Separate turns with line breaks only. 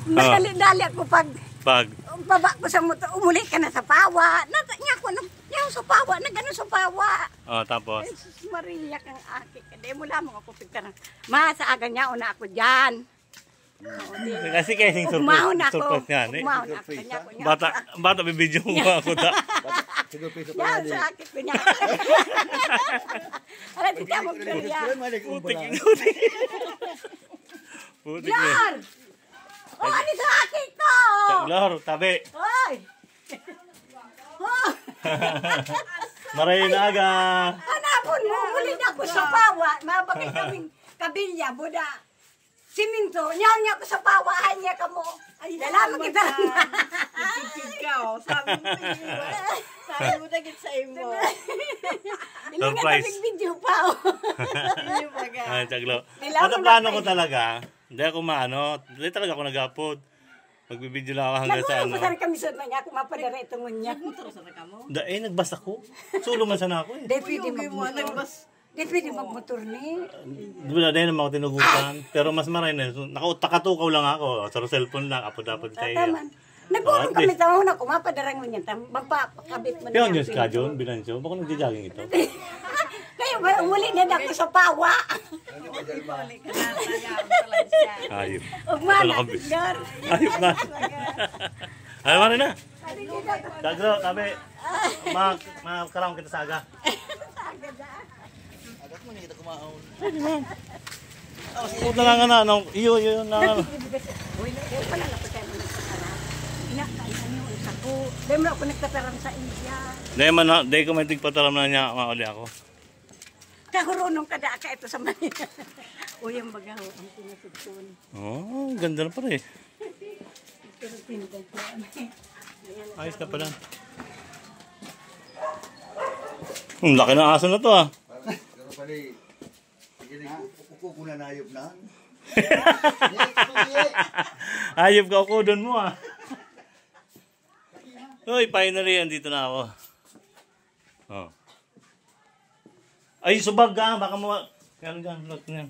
Madali-dali ako pag
Pag?
baba ko sa motor, umuli ka na sa pawa. Niya ako, niya sa pawa, nagano sa pawa.
Oh, tapos?
Ay, sus Maria kang aki. Kaya mo lamang ako pagkarang. Ma, sa aga niya, una ako dyan.
Kasi kasing
Umahon ako.
surprise nga.
Umahon ako. Kanya ko niya.
Bata, bibidyo mo ako ta.
Yan, sa akit ko niya. Alam, di ka mag-gaya.
Putik. Putik eh.
Yan! Oh, ano sa akit ko?
Lor, tabi.
Hoy! Oh!
Maray na aga.
Hanapon mo, muli na ako sa pawa. Mabakit kaming kabilya, buda. Siminto, niya ako sa pawahan niya ka mo. Ay, dalaman kita.
Ikaw, sabi mo na git sa imo.
Ilang
Surprise.
kaming video pa. Oh.
Iyo baga.
Ay, taglo.
Dilaw
At
mo
plano
na
ko talaga, hindi ako maano, hindi talaga ako nag-upload. Magbibideo lang ako hanggang sa
Nagulong
ano.
ko sana kami sa niya, kung mapadara itong ngunya.
Motor sa ka mo.
Nagbas ako. Sulo man sana ako eh.
Di pwede
Uy, mo
magmotor.
nagbas.
Di pwede magmotor ni.
Wala din naman ako tinugutan. Pero mas maray na. Nakatukaw lang ako. Sa cellphone lang. Apod-apod sa iyo.
Tataman. Nagulong kami sa una, kung mapadara ngunya, magpapakabit mo
Kaya nyo ka John, Binansyo. Baka nagja-jogging ito.
Kaya umuli na ako sa pawa.
Ibalik ka na talaga siya.
Ayop.
Ugmana,
Wala kang-
gar.
Ayop na. Ay, maray na. Tagro, tabi. Makaroon kita sa aga.
Agak mo kita kumaon.
Puta lang nga na. Iyo na.
Uy, kaya pala lapit tayo mo nagtatara. Inakainan yung isa ko. Dahil mo ako nagtataram sa India.
Dahil ko may tigpataram na niya, mauli ako.
Kahurunong kada ka ito sa Manila. Uy, ang bagaw, ang pinasugtun.
Oh, ganda na pala eh.
Pero pinagagawaan.
Ayos na pala. Ang laki ng aso na to ah.
Pero pala, upo ko na nayop na.
Ayop ka ako doon mo ah. Uy, finally, andito na ako. Oh. Ay, subag ka. Baka mo... Kaya dyan, look na yan.